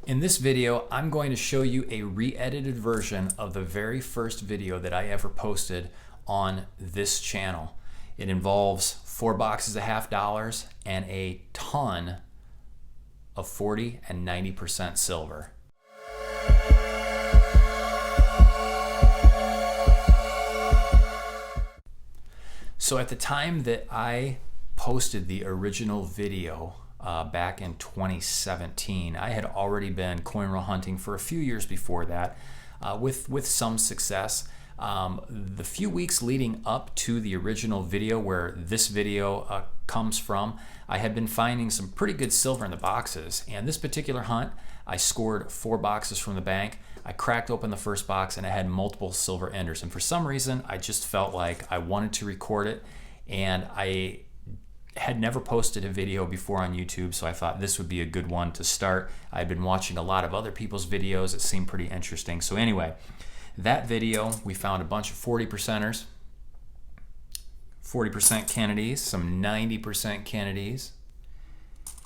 In this video, I'm going to show you a re-edited version of the very first video that I ever posted on this channel. It involves 4 boxes of $half and a ton of 40 and 90% silver. So at the time that I posted the original video back in 2017, I had already been coin roll hunting for a few years before that with some success. The few weeks leading up to the original video where this video comes from, I had been finding some pretty good silver in the boxes, and this particular hunt I scored 4 boxes from the bank. I cracked open the first box and I had multiple silver enders, and for some reason I just felt like I wanted to record it, and I had never posted a video before on YouTube, so I thought this would be a good one to start. I'd been watching a lot of other people's videos. It seemed pretty interesting. So anyway, that video, we found a bunch of 40%ers, 40% Kennedys, some 90% Kennedys,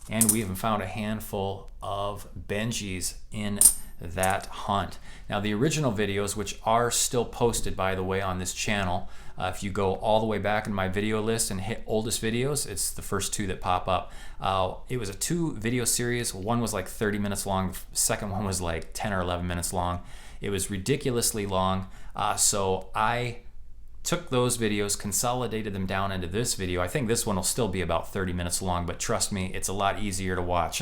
and we even found a handful of Benjis in that hunt. Now the original videos, which are still posted by the way on this channel, if you go all the way back in my video list and hit oldest videos, it's the first 2 that pop up. It was a 2 video series. One was like 30 minutes long, the second one was like 10 or 11 minutes long. It was ridiculously long, so I took those videos, consolidated them down into this video. I think this one will still be about 30 minutes long, but trust me, it's a lot easier to watch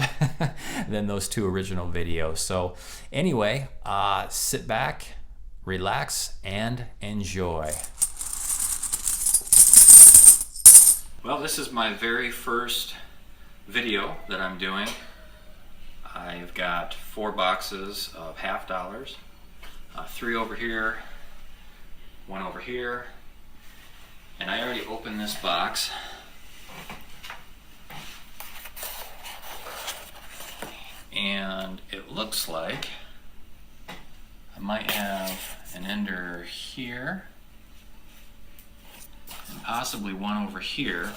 than those 2 original videos. So anyway, sit back, relax, and enjoy. Well, this is my very first video that I'm doing. I've got 4 boxes of $half, 3 over here, 1 over here, and I already opened this box. And it looks like I might have an ender here, and possibly 1 over here.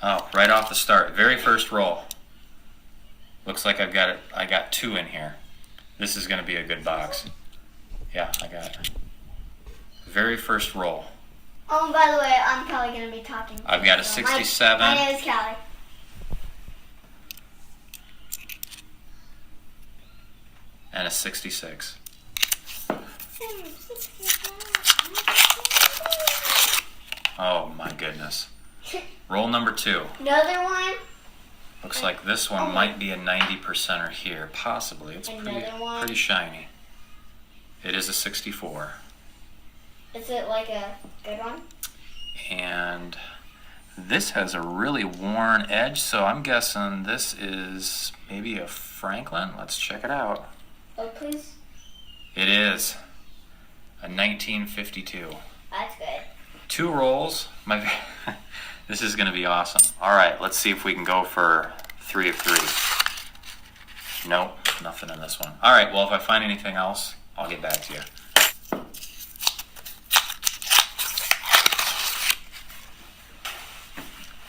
Oh, right off the start, very first roll. Looks like I got 2 in here. This is going to be a good box. Yeah, I got it. Very first roll. Oh, and by the way, I'm probably going to be talking. I've got a 67. My name is Callie. And a 66. Oh my goodness. Roll number 2. Another one. Looks like this one might be a 90%er here, possibly. It's pretty shiny. It is a 64. Is it like a good one? And this has a really worn edge, so I'm guessing this is maybe a Franklin. Let's check it out. Oh, please. It is a 1952. That's good. 2 rolls. This is going to be awesome. All right, let's see if we can go for 3 of 3. Nope, nothing in this one. All right, well, if I find anything else, I'll get back to you.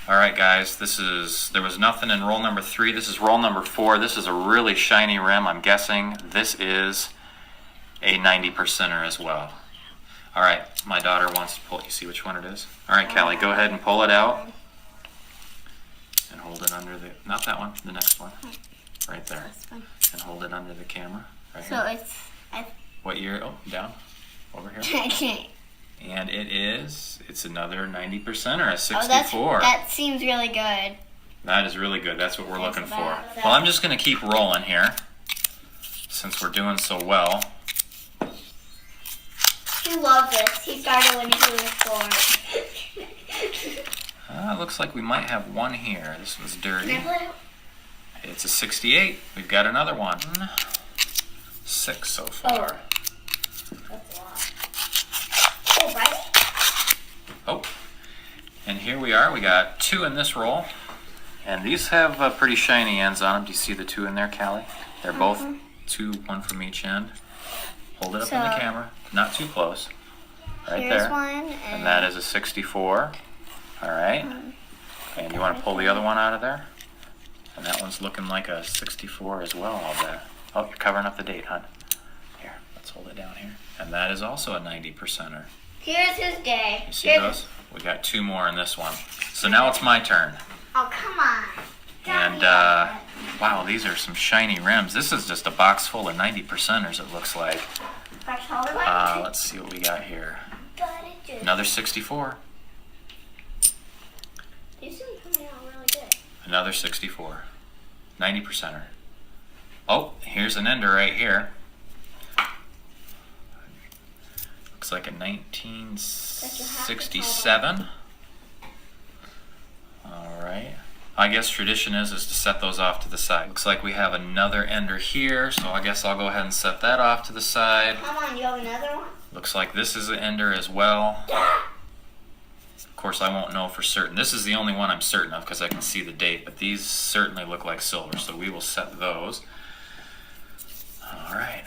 All right, guys, there was nothing in roll number 3. This is roll number 4. This is a really shiny rim. I'm guessing this is a 90%er as well. All right, my daughter wants to pull it. You see which one it is? All right, Callie, go ahead and pull it out and hold it under the, not that one, the next one, right there. And hold it under the camera, right so here. it's... What year? Oh, down, over here. I can't. And it's another 90%er, a 64. Oh, that seems really good. That is really good. That's what we're looking for. That. Well, I'm just going to keep rolling here since we're doing so well. He loves this. He started when he was 4. It looks like we might have 1 here. This was dirty. Can I put it? It's a 68. We've got another one. 6 so far. That's a lot. Oh, right? Oh, and here we are. We got 2 in this roll. And these have pretty shiny ends on them. Do you see the 2 in there, Callie? They're both 2, 1 from each end. Hold it up in the camera. Not too close. Right here's there. One, and that is a 64. All right. And you want to pull the other one out of there? And that one's looking like a 64 as well, I'll bet. Oh, you're covering up the date, hon. Here, let's hold it down here. And that is also a 90%er. Here's his day. You see those? We got 2 more in this one. So now it's my turn. Oh, come on. And, wow, these are some shiny rims. This is just a box full of 90%ers, it looks like. Let's see what we got here. Another 64. These are coming out really good. Another 64. 90%er. Oh, here's an ender right here. Looks like a 1967. All right. I guess tradition is to set those off to the side. Looks like we have another ender here, so I guess I'll go ahead and set that off to the side. Come on, you have another one? Looks like this is an ender as well. Of course, I won't know for certain. This is the only one I'm certain of because I can see the date, but these certainly look like silver, so we will set those. All right.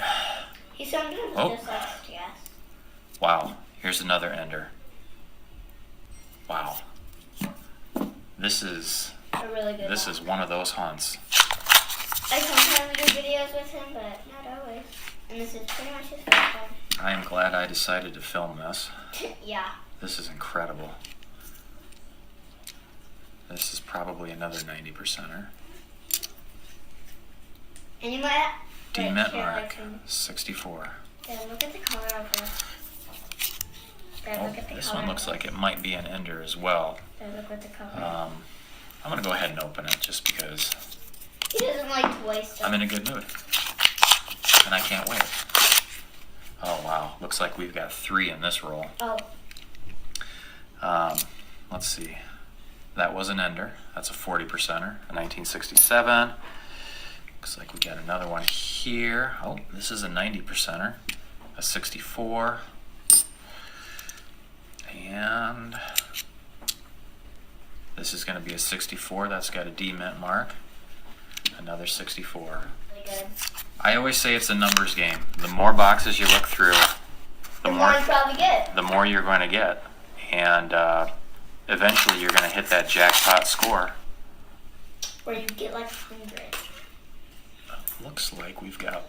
He sometimes just likes to guess. Wow, here's another ender. Wow. This is A really good one. is one of those hunts. I sometimes do videos with him, but not always. And this is pretty much his first one. I am glad I decided to film this. Yeah. This is incredible. This is probably another 90%er. And you might... D-Mint mark, 64. Then look at the color of this. Then Oh, look at the this color one looks of like it might be an ender as well. Then look at the color. I'm going to go ahead and open it just because He doesn't like to waste stuff. I'm in a good mood. And I can't wait. Oh, wow. Looks like we've got 3 in this roll. Oh. Let's see. That was an ender. That's a 40%er, a 1967. Looks like we got another one here. Oh, this is a 90%er, a 64. And this is going to be a 64. That's got a D-Mint mark. Another 64. Really good. I always say it's a numbers game. The more boxes you look through, The more you probably get. the more you're going to get. And eventually you're going to hit that jackpot score. Where you get like 100. Looks like we've got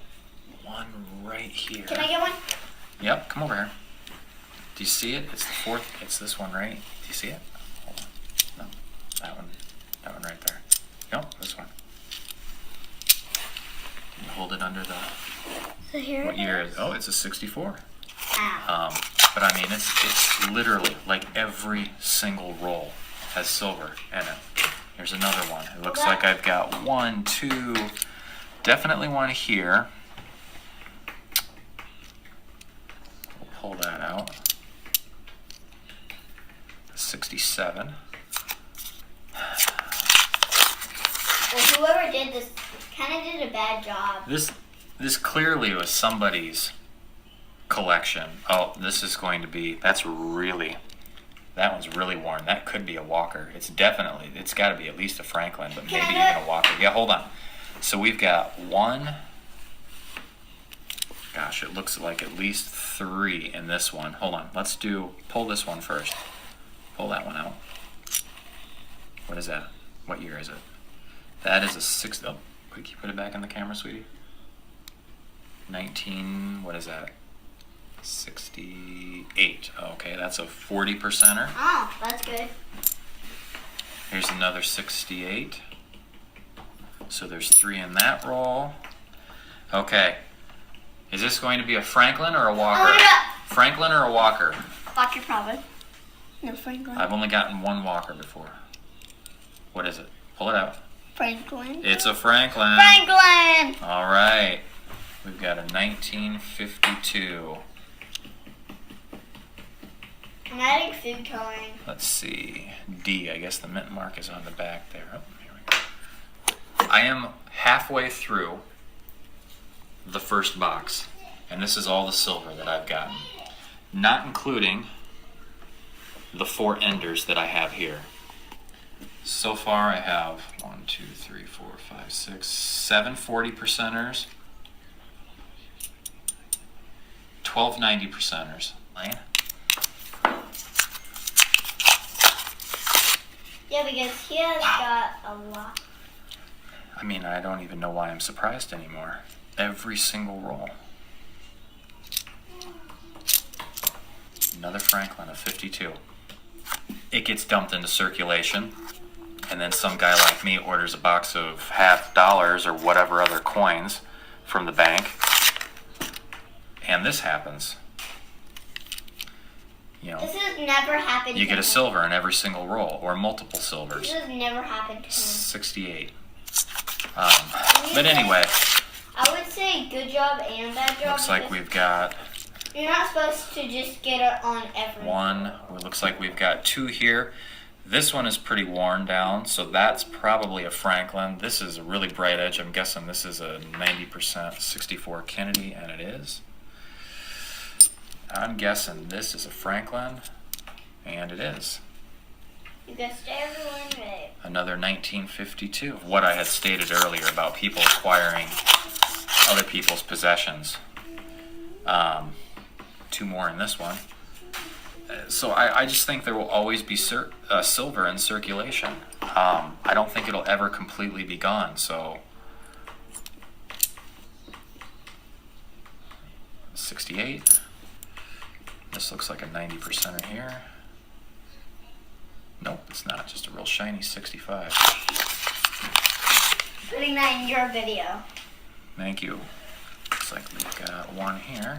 one right here. Can I get one? Yep, come over here. Do you see it? It's the 4th. It's this one, right? Do you see it? Hold on. No, that one. That one right there. Nope, this one. Can you hold it under the... So here What year is it? Oh, it's a 64. Ow. But I mean, it's literally like every single roll has silver in it. Here's another one. It looks like I've got 1, 2, definitely one here. We'll pull that out. 67. Well, whoever did this kind of did a bad job. This clearly was somebody's collection. Oh, this is going to be, that one's really worn. That could be a Walker. It's got to be at least a Franklin, but maybe even a Walker. Yeah, hold on. So we've got 1, gosh, it looks like at least 3 in this one. Hold on, pull this one first. Pull that one out. What is that? What year is it? That is a 6, oh, could you put it back in the camera, sweetie? what is that? 68. Okay, that's a 40%er. Oh, that's good. Here's another 68. So there's 3 in that roll. Okay. Is this going to be a Franklin or a Walker? Oh, yeah. Franklin or a Walker? Walker probably. No, Franklin. I've only gotten 1 Walker before. What is it? Pull it out. Franklin. It's a Franklin. Franklin! All right. We've got a 1952. I'm adding food coloring. Let's see. D. I guess the mint mark is on the back there. Oh, here we go. I am halfway through the first box, and this is all the silver that I've gotten, not including the 4 enders that I have here. So far, I have 1, 2, 3, 4, 5, 6, 7 40%ers, 12 90%ers. Yeah, because he has got a lot. I mean, I don't even know why I'm surprised anymore. Every single roll. Another Franklin of 52. It gets dumped into circulation, and then some guy like me orders a box of $50 or whatever other coins from the bank, and this happens. You know, This has never happened you to get a him. silver in every single roll, or multiple This silvers. has never happened to him. 68. But anyway, I would say good job and bad job. looks like because we've got You're not supposed to just get it on every one. It looks like we've got two here. This one is pretty worn down, so that's probably a Franklin. This is a really bright edge. I'm guessing this is a 90% 64 Kennedy, and it is. I'm guessing this is a Franklin, and it is. You guessed everyone right. Another 1952. What I had stated earlier about people acquiring other people's possessions. Two more in this one. So I just think there will always be silver in circulation. I don't think it'll ever completely be gone. So 68. This looks like a 90%er here. Nope, it's not. Just a real shiny 65. Putting that in your video. Thank you. Looks like we've got one here.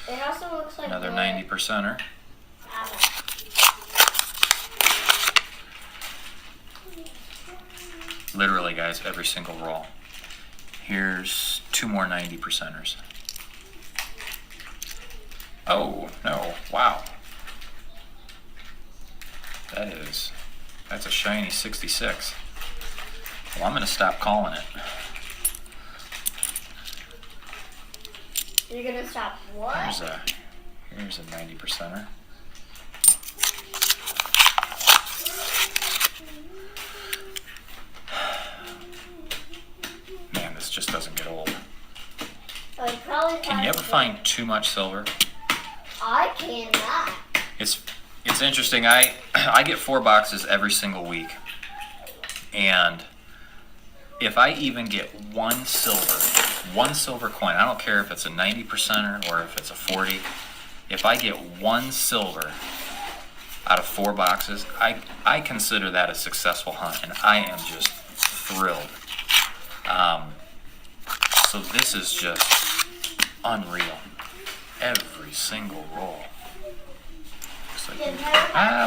It also looks like Another the- 90%er. Literally, guys, every single roll. Here's two more 90%ers. Oh, no. Wow. That's a shiny 66. Well, I'm going to stop calling it. You're gonna stop what? Here's a 90%er. Man, this just doesn't get old. Oh, you probably Can you ever find too much silver? I cannot. It's interesting. I get 4 boxes every single week, and if I even get one silver coin, I don't care if it's a 90%er or if it's a 40. If I get one silver out of 4 boxes, I consider that a successful hunt, and I am just thrilled. So this is just unreal. Every single roll. Looks like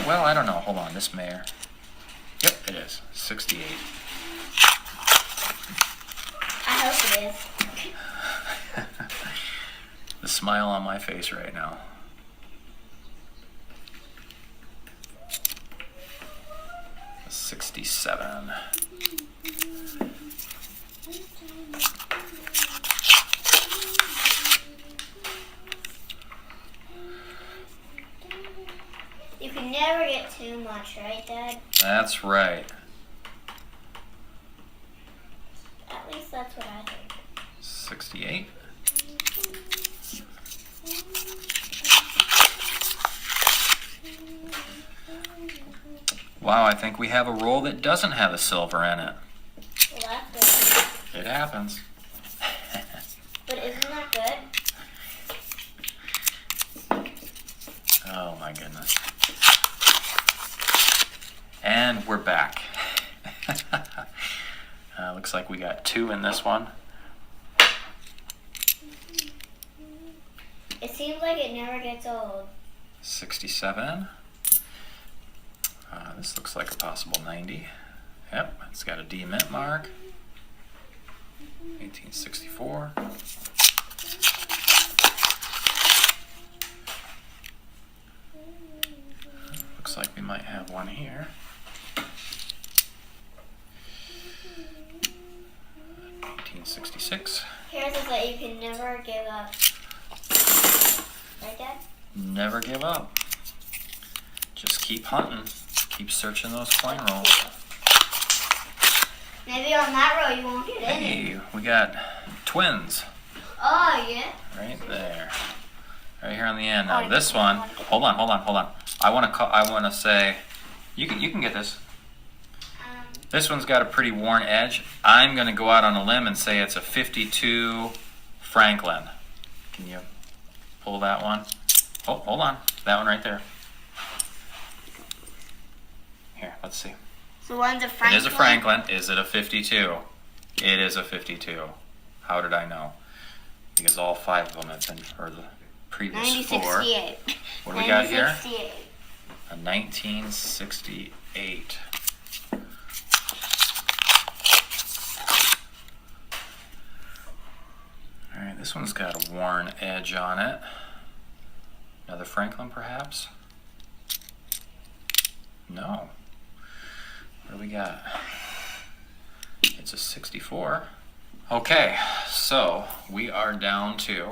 well, I don't know. Hold on, this mare. Yep, it is. 68. I hope it is. The smile on my face right now. A 67. You can never get too much, right, Dad? That's right. At least that's what I think. 68. Wow, I think we have a roll that doesn't have a silver in it. Well, that's good. It happens. But isn't that good? Oh my goodness. And we're back. Looks like we got 2 in this one. It seems like it never gets old. 67. This looks like a possible 90. Yep, it's got a D mint mark. 1864. Looks like we might have one here. 1866. Here's is that you can never give up. Right, Dad? Never give up. Just keep hunting. Keep searching those coin rolls. Maybe on that row you won't get any. Hey, we got twins Oh, yeah. right there. Right here on the end. Now Oh, this one, hold on. I want to say, you can get this. This one's got a pretty worn edge. I'm going to go out on a limb and say it's a 52 Franklin. Can you pull that one? Oh, hold on. That one right there. Here, let's see. So one's a Franklin. It is a Franklin. Is it a 52? It is a 52. How did I know? Because all 5 of them have been, or the previous 4. 1968. What do we got here? 1968. A 1968. Alright, this one's got a worn edge on it. Another Franklin, perhaps? No. What do we got? It's a 64. Okay, so we are down to,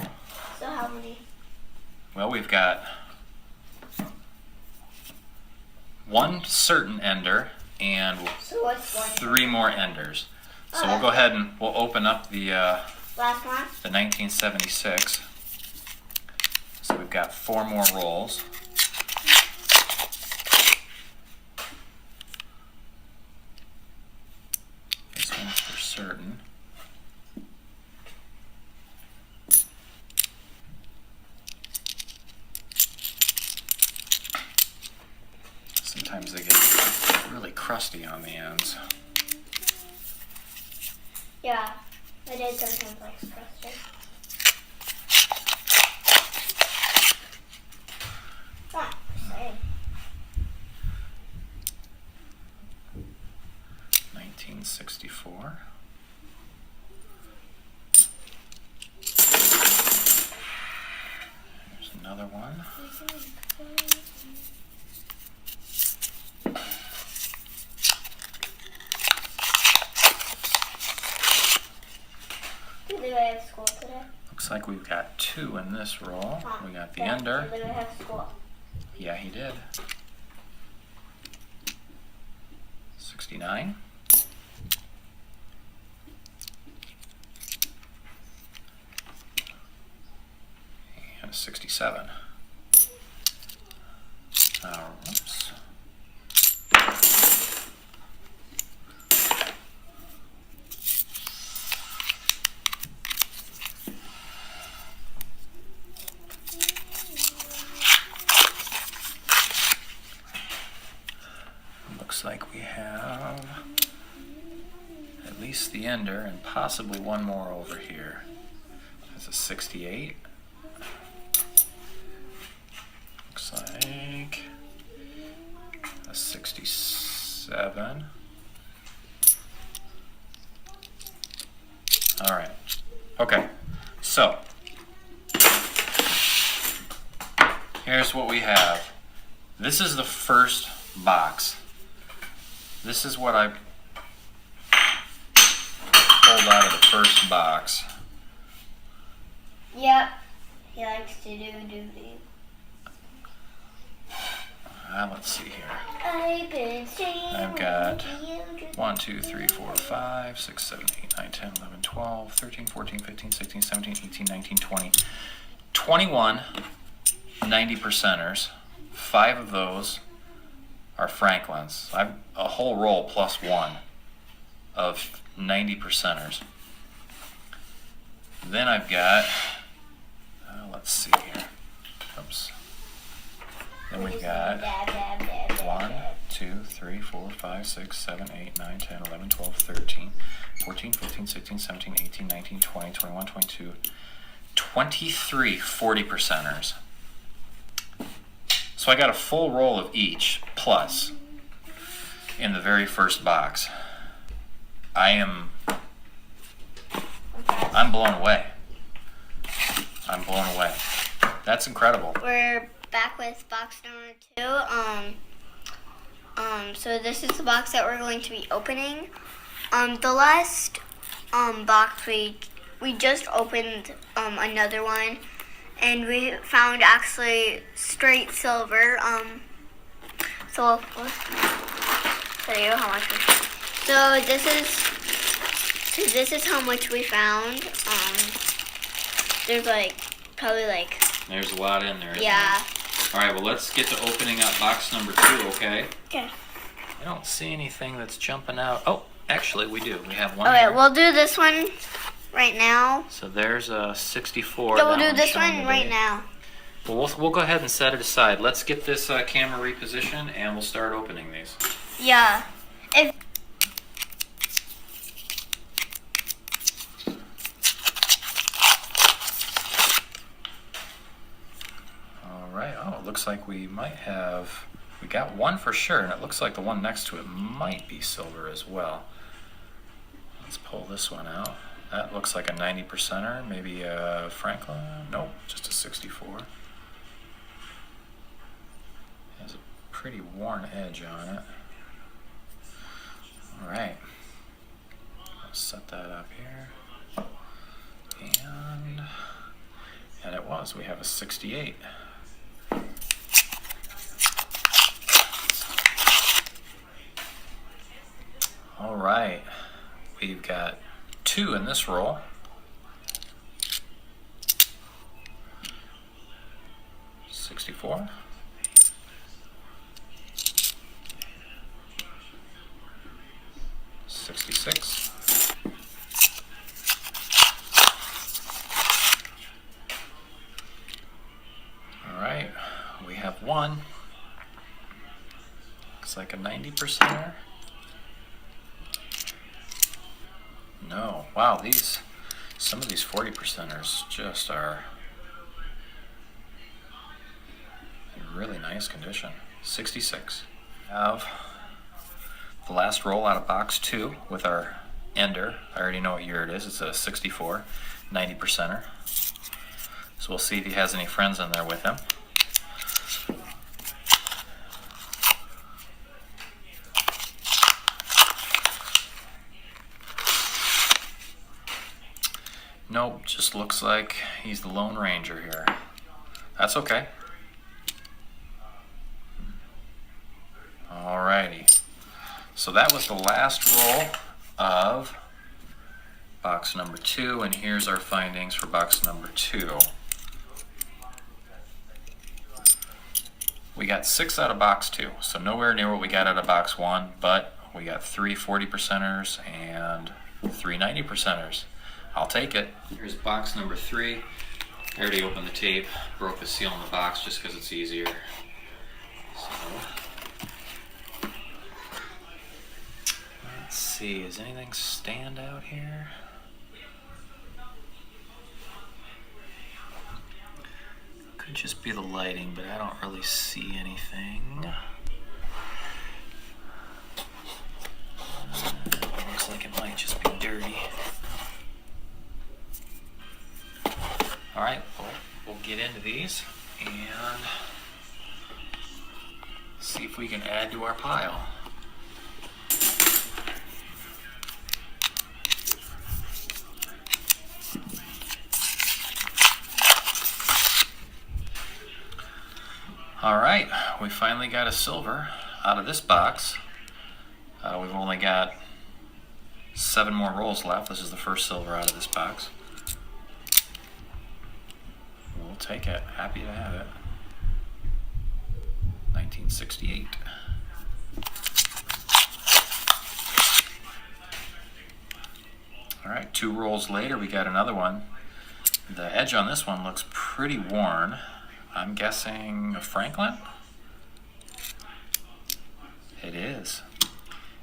So how many? well, we've got one certain ender and So what's one? 3 more enders. So we'll go ahead and we'll open up the Last one? 1976. So we've got 4 more rolls. This one's for certain. Sometimes they get really crusty on the ends. Yeah. I did sometimes like custard. Ah, same. 1964. There's another one. Do they have school today? Looks like we've got 2 in this roll. We got the Yeah, ender. Do they have school? Yeah, he did. 69. And a 67. Whoops. Looks like we have at least the ender and possibly one more over here. That's a 68. Looks like a 67. All right. Okay. So here's what we have. This is the first box. This is what I pulled out of the first box. Yep. He likes to do duty. Let's see here. I've been staying I've got with you. 1, 2, 3, 4, 5, 6, 7, 8, 9, 10, 11, 12, 13, 14, 15, 16, 17, 18, 19, 20. 21 90%ers. 5 of those are Franklins. I've a whole roll plus 1 of 90%ers. Then I've got, let's see here. Oops. Then we've got Dab, dab, dab, dab, 1, dab. 2, 3, 4, 5, 6, 7, 8, 9, 10, 11, 12, 13, 14, 15, 16, 17, 18, 19, 20, 21, 22, 23 40%ers. So I got a full roll of each plus in the very first box. I'm blown away. I'm blown away. That's incredible. We're back with box number 2. So this is the box that we're going to be opening. The last box we just opened another one, and we found actually straight silver. So I'll tell you how much we found. So this is how much we found. There's There's a lot in there. Isn't yeah. there? All right, well, let's get to opening up box number 2, okay? Okay. I don't see anything that's jumping out. Oh, actually we do. We have one Okay, here. we'll do this one right now. So there's a 64. Yeah, we'll That do one's this showing one the right date. now. Well, we'll go ahead and set it aside. Let's get this camera repositioned and we'll start opening these. Yeah. If All right. Oh, it looks like we got one for sure, and it looks like the one next to it might be silver as well. Let's pull this one out. That looks like a 90%er, maybe a Franklin. Nope, just a 64. Has a pretty worn edge on it. All right. Let's set that up here. And it was. We have a 68. All right, we've got 2 in this roll. $64. $66. All right, we have 1. Looks like a 90%er. No. Wow, some of these 40%ers just are in really nice condition. 66. We have the last roll out of box 2 with our ender. I already know what year it is. It's a 64, 90%er. So we'll see if he has any friends in there with him. Nope, just looks like he's the Lone Ranger here. That's okay. Alrighty. So that was the last roll of box number 2, and here's our findings for box number 2. We got 6 out of box 2, so nowhere near what we got out of box 1, but we got 3 40%ers and 3 90%ers. I'll take it. Here's box number 3. I already opened the tape, broke the seal in the box just because it's easier. So, let's see, does anything stand out here? Could just be the lighting, but I don't really see anything. Looks like it might just be dirty. All right, we'll get into these and see if we can add to our pile. All right, we finally got a silver out of this box. We've only got 7 more rolls left. This is the first silver out of this box. We'll take it. Happy to have it. 1968. All right, 2 rolls later, we got another one. The edge on this one looks pretty worn. I'm guessing a Franklin? It is.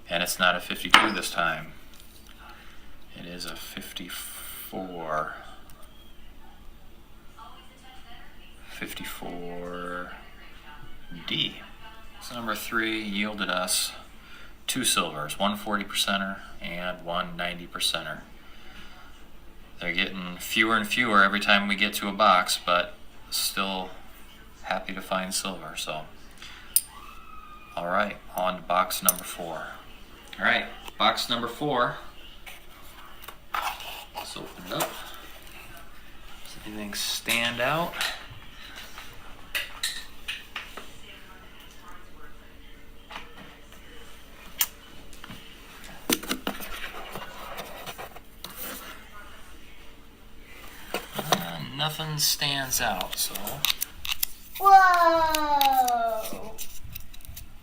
And it's not a 52 this time. It is a 54. 54D. So number 3 yielded us 2 silvers, 1 40%er and 1 90%er. They're getting fewer and fewer every time we get to a box, but still happy to find silver. So, all right, on to box number 4. All right, box number 4. Let's open it up. Does anything stand out? Nothing stands out, so. Whoa!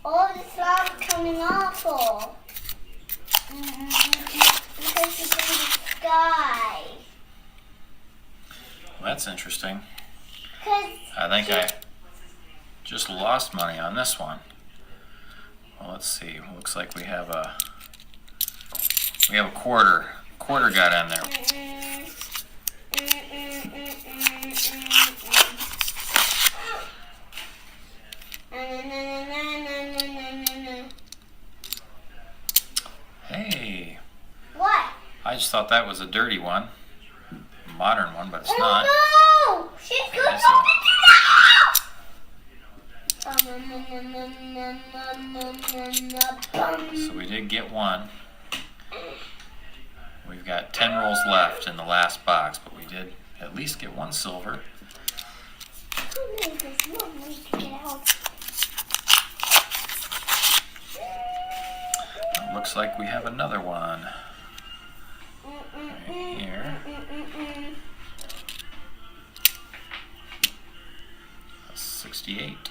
Oh, the slob's coming awful. Because it's in the sky. Well, that's interesting. 'Cause I think I just lost money on this one. Well, let's see. Looks like we have a quarter. Quarter got in there. Hey, What? I just thought that was a dirty one. Modern one, but it's not. Oh no! She's It going is to So we did get one. We've got 10 rolls left in the last box, but we did at least get one silver. It looks like we have another one right here. 68.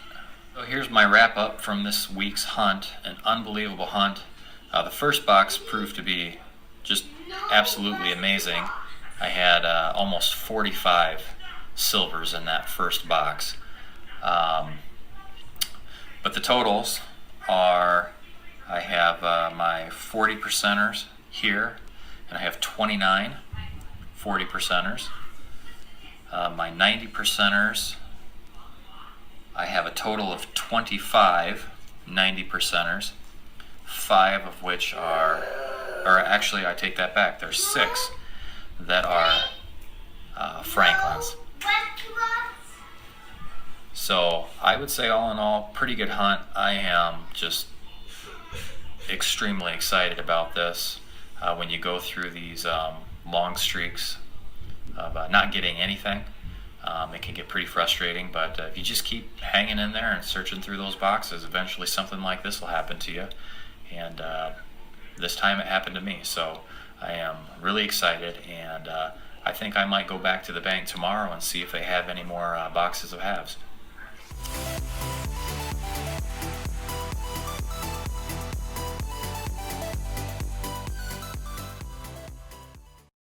So here's my wrap up from this week's hunt. An unbelievable hunt. The first box proved to be just absolutely amazing. I had almost 45 silvers in that first box. But the totals are, I have my 40 percenters here, and I have 29 40 percenters. My 90 percenters, I have a total of 25 90 percenters, 5 of which are, or actually I take that back, there's 6 that are Franklin's. So I would say all in all, pretty good hunt. I am just extremely excited about this. When you go through these long streaks of not getting anything, it can get pretty frustrating, but if you just keep hanging in there and searching through those boxes, eventually something like this will happen to you. And this time it happened to me, so I am really excited, and I think I might go back to the bank tomorrow and see if they have any more boxes of halves.